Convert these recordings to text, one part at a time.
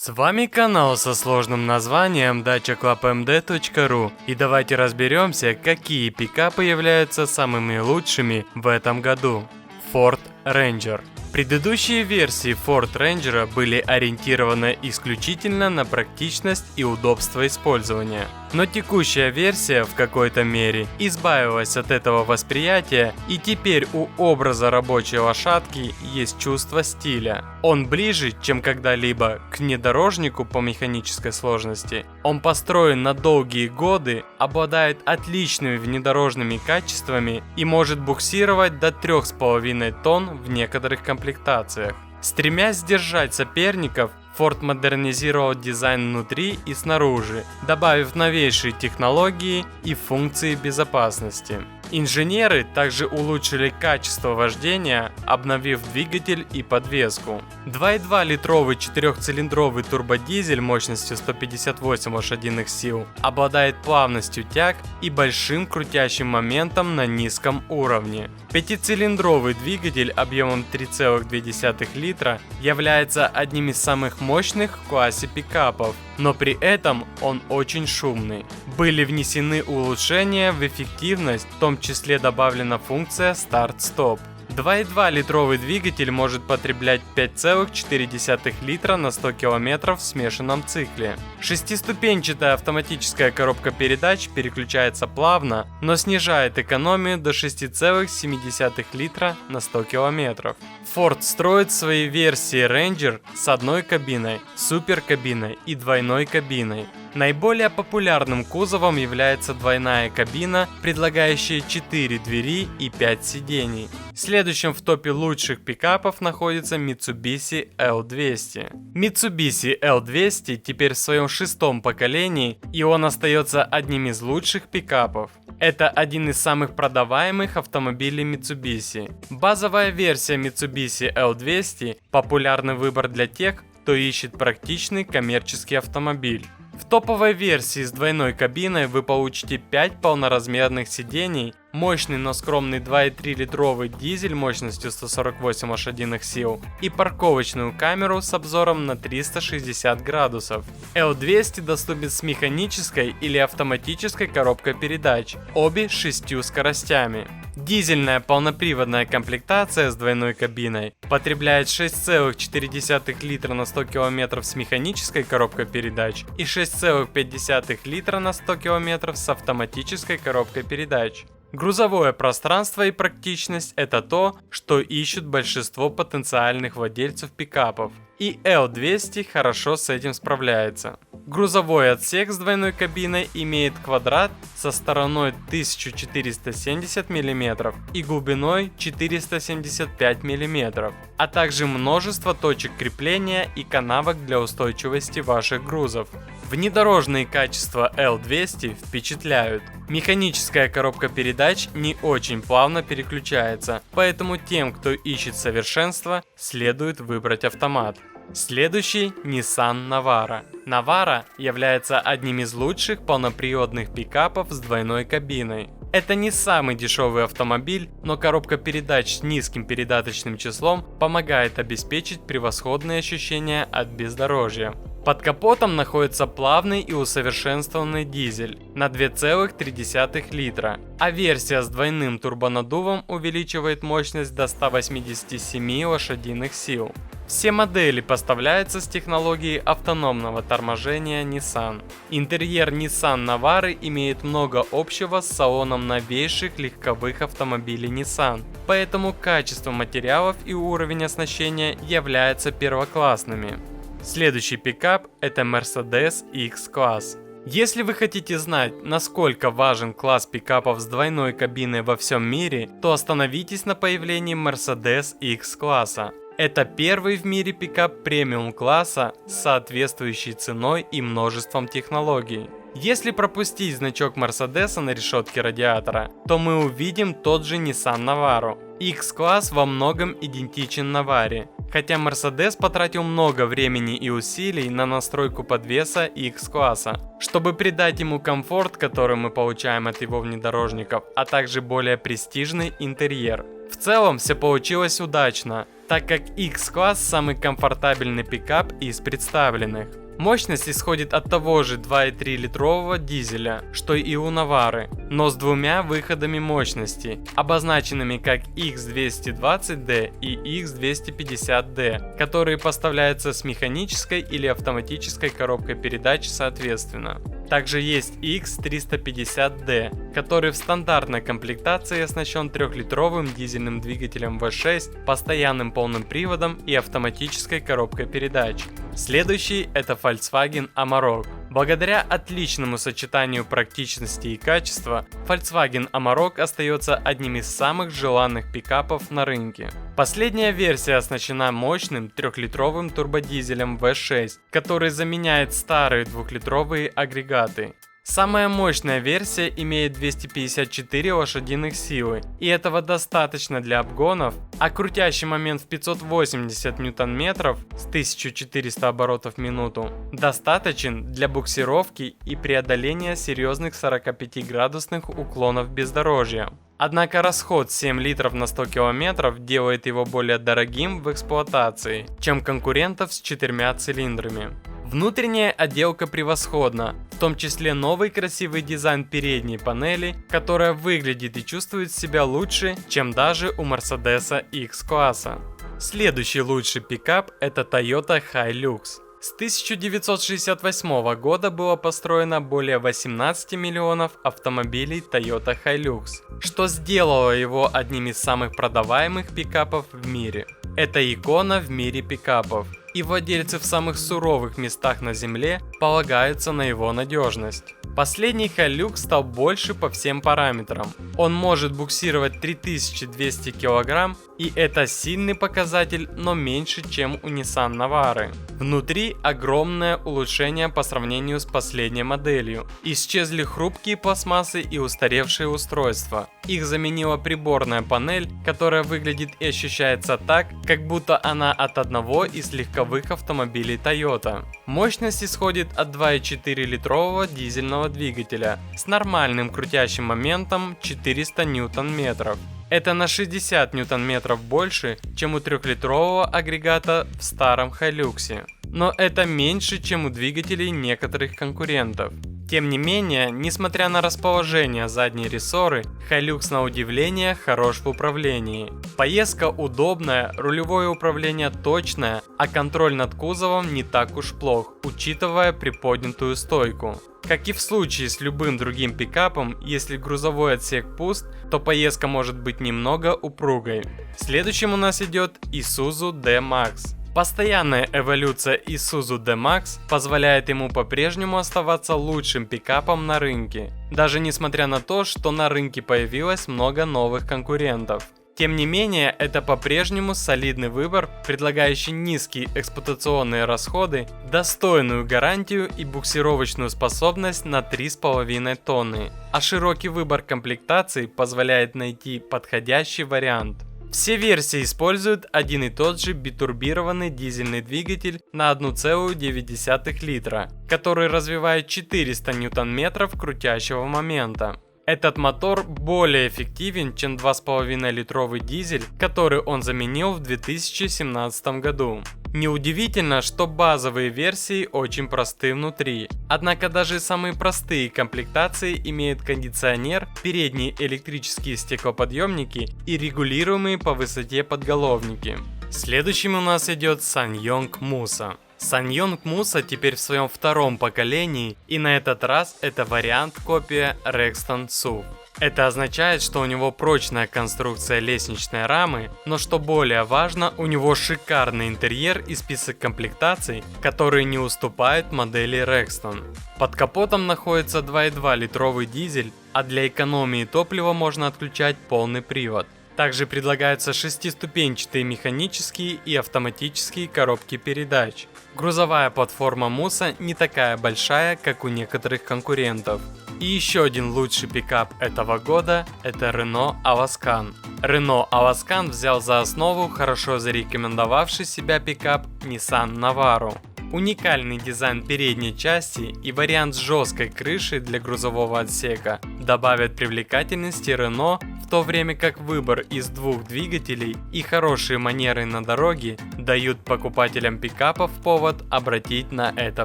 С вами канал со сложным названием dachaclubmd.ru, и давайте разберемся, какие пикапы являются самыми лучшими в этом году. Ford Ranger. Предыдущие версии Ford Ranger были ориентированы исключительно на практичность и удобство использования. Но текущая версия в какой-то мере избавилась от этого восприятия, и теперь у образа рабочей лошадки есть чувство стиля. Он ближе, чем когда-либо, к внедорожнику по механической сложности. Он построен на долгие годы, обладает отличными внедорожными качествами и может буксировать до 3,5 тонн в некоторых комплектациях. Стремясь сдержать соперников, Ford модернизировал дизайн внутри и снаружи, добавив новейшие технологии и функции безопасности. Инженеры также улучшили качество вождения, обновив двигатель и подвеску. 2,2-литровый 4-цилиндровый турбодизель мощностью 158 лошадиных сил обладает плавностью тяг и большим крутящим моментом на низком уровне. 5-цилиндровый двигатель объемом 3,2 литра является одним из самых мощных в классе пикапов, но при этом он очень шумный. Были внесены улучшения в эффективность, в том числе добавлена функция старт-стоп. 2,2-литровый двигатель может потреблять 5,4 литра на 100 км в смешанном цикле. Шестиступенчатая автоматическая коробка передач переключается плавно, но снижает экономию до 6,7 литра на 100 км. Ford строит свои версии Ranger с одной кабиной, суперкабиной и двойной кабиной. Наиболее популярным кузовом является двойная кабина, предлагающая 4 двери и 5 сидений. Следующим в топе лучших пикапов находится Mitsubishi L200. Mitsubishi L200 теперь в своем шестом поколении, и он остается одним из лучших пикапов. Это один из самых продаваемых автомобилей Mitsubishi. Базовая версия Mitsubishi L200 – популярный выбор для тех, кто ищет практичный коммерческий автомобиль. В топовой версии с двойной кабиной вы получите 5 полноразмерных сидений, мощный, но скромный 2,3-литровый дизель мощностью 148 лошадиных сил и парковочную камеру с обзором на 360 градусов. L200 доступен с механической или автоматической коробкой передач, обе с 6 скоростями. Дизельная полноприводная комплектация с двойной кабиной потребляет 6,4 литра на 100 км с механической коробкой передач и 6,5 литра на 100 км с автоматической коробкой передач. Грузовое пространство и практичность – это то, что ищут большинство потенциальных владельцев пикапов, и L200 хорошо с этим справляется. Грузовой отсек с двойной кабиной имеет квадрат со стороной 1470 мм и глубиной 475 мм, а также множество точек крепления и канавок для устойчивости ваших грузов. Внедорожные качества L200 впечатляют. Механическая коробка передач не очень плавно переключается, поэтому тем, кто ищет совершенство, следует выбрать автомат. Следующий Nissan Navara. Navara является одним из лучших полноприводных пикапов с двойной кабиной. Это не самый дешевый автомобиль, но коробка передач с низким передаточным числом помогает обеспечить превосходные ощущения от бездорожья. Под капотом находится плавный и усовершенствованный дизель на 2,3 литра, а версия с двойным турбонаддувом увеличивает мощность до 187 лошадиных сил. Все модели поставляются с технологией автономного торможения Nissan. Интерьер Nissan Navara имеет много общего с салоном новейших легковых автомобилей Nissan, поэтому качество материалов и уровень оснащения являются первоклассными. Следующий пикап – это Mercedes X-Class. Если вы хотите знать, насколько важен класс пикапов с двойной кабиной во всем мире, то остановитесь на появлении Mercedes X-класса. Это первый в мире пикап премиум класса с соответствующей ценой и множеством технологий. Если пропустить значок Mercedes на решетке радиатора, то мы увидим тот же Nissan Navara. X-класс во многом идентичен Navara, хотя Mercedes потратил много времени и усилий на настройку подвеса X-класса, чтобы придать ему комфорт, который мы получаем от его внедорожников, а также более престижный интерьер. В целом все получилось удачно, так как X-класс самый комфортабельный пикап из представленных. Мощность исходит от того же 2,3-литрового дизеля, что и у Навары, но с двумя выходами мощности, обозначенными как X220D и X250D, которые поставляются с механической или автоматической коробкой передач соответственно. Также есть X350D, который в стандартной комплектации оснащен 3-литровым дизельным двигателем V6, постоянным полным приводом и автоматической коробкой передач. Следующий это Volkswagen Amarok. Благодаря отличному сочетанию практичности и качества, Volkswagen Amarok остается одним из самых желанных пикапов на рынке. Последняя версия оснащена мощным 3-литровым турбодизелем V6, который заменяет старые 2-литровые агрегаты. Самая мощная версия имеет 254 лошадиных силы, и этого достаточно для обгонов, а крутящий момент в 580 ньютон-метров с 1400 оборотов в минуту достаточен для буксировки и преодоления серьезных 45-градусных уклонов бездорожья. Однако расход 7 литров на 100 километров делает его более дорогим в эксплуатации, чем конкурентов с 4 цилиндрами. Внутренняя отделка превосходна, в том числе новый красивый дизайн передней панели, которая выглядит и чувствует себя лучше, чем даже у Mercedes X-класса. Следующий лучший пикап это Toyota Hilux. С 1968 года было построено более 18 миллионов автомобилей Toyota Hilux, что сделало его одним из самых продаваемых пикапов в мире. Это икона в мире пикапов, и владельцы в самых суровых местах на земле полагаются на его надежность. Последний Hilux стал больше по всем параметрам. Он может буксировать 3200 кг, и это сильный показатель, но меньше, чем у Nissan Navara. Внутри огромное улучшение по сравнению с последней моделью. Исчезли хрупкие пластмассы и устаревшие устройства. Их заменила приборная панель, которая выглядит и ощущается так, как будто она от одного из легковых автомобилей Toyota. Мощность исходит от 2,4-литрового дизельного двигателя с нормальным крутящим моментом 400 ньютон-метров. Это на 60 ньютон-метров больше, чем у 3-литрового агрегата в старом Hilux. Но это меньше, чем у двигателей некоторых конкурентов. Тем не менее, несмотря на расположение задней рессоры, Hilux на удивление хорош в управлении. Поездка удобная, рулевое управление точное, а контроль над кузовом не так уж плох, учитывая приподнятую стойку. Как и в случае с любым другим пикапом, если грузовой отсек пуст, то поездка может быть немного упругой. Следующим у нас идет Isuzu D-Max. Постоянная эволюция Isuzu D-Max позволяет ему по-прежнему оставаться лучшим пикапом на рынке, даже несмотря на то, что на рынке появилось много новых конкурентов. Тем не менее, это по-прежнему солидный выбор, предлагающий низкие эксплуатационные расходы, достойную гарантию и буксировочную способность на 3,5 тонны, а широкий выбор комплектаций позволяет найти подходящий вариант. Все версии используют один и тот же битурбированный дизельный двигатель на 1,9 литра, который развивает 400 ньютон-метров крутящего момента. Этот мотор более эффективен, чем 2,5-литровый дизель, который он заменил в 2017 году. Неудивительно, что базовые версии очень просты внутри. Однако даже самые простые комплектации имеют кондиционер, передние электрические стеклоподъемники и регулируемые по высоте подголовники. Следующим у нас идет SsangYong Musa. SsangYong Musa теперь в своем втором поколении, и на этот раз это вариант-копия Rexton SUV. Это означает, что у него прочная конструкция лестничной рамы, но что более важно, у него шикарный интерьер и список комплектаций, которые не уступают модели Rexton. Под капотом находится 2,2-литровый дизель, а для экономии топлива можно отключать полный привод. Также предлагаются 6-ступенчатые механические и автоматические коробки передач. Грузовая платформа Musa не такая большая, как у некоторых конкурентов. И еще один лучший пикап этого года – это Renault Alaskan. Renault Alaskan взял за основу хорошо зарекомендовавший себя пикап Nissan Navara. Уникальный дизайн передней части и вариант с жесткой крышей для грузового отсека добавят привлекательности Renault в то время как выбор из двух двигателей и хорошие манеры на дороге дают покупателям пикапов повод обратить на это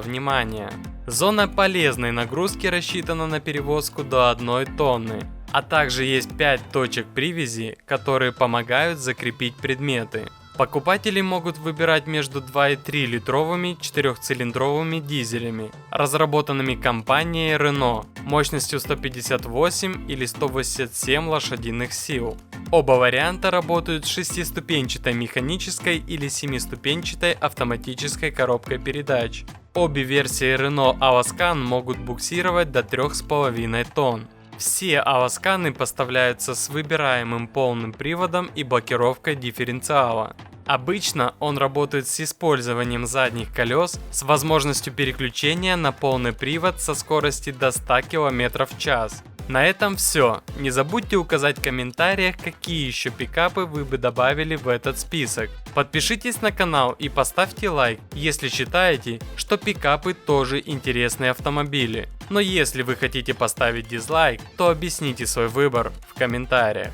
внимание. Зона полезной нагрузки рассчитана на перевозку до 1 тонны, а также есть 5 точек привязи, которые помогают закрепить предметы. Покупатели могут выбирать между 2,3 литровыми 4-цилиндровыми дизелями, разработанными компанией Renault, мощностью 158 или 187 лошадиных сил. Оба варианта работают с 6-ступенчатой механической или 7-ступенчатой автоматической коробкой передач. Обе версии Renault Avascan могут буксировать до 3,5 тонн. Все Avascan поставляются с выбираемым полным приводом и блокировкой дифференциала. Обычно он работает с использованием задних колес с возможностью переключения на полный привод со скоростью до 100 км в час. На этом все. Не забудьте указать в комментариях, какие еще пикапы вы бы добавили в этот список. Подпишитесь на канал и поставьте лайк, если считаете, что пикапы тоже интересные автомобили. Но если вы хотите поставить дизлайк, то объясните свой выбор в комментариях.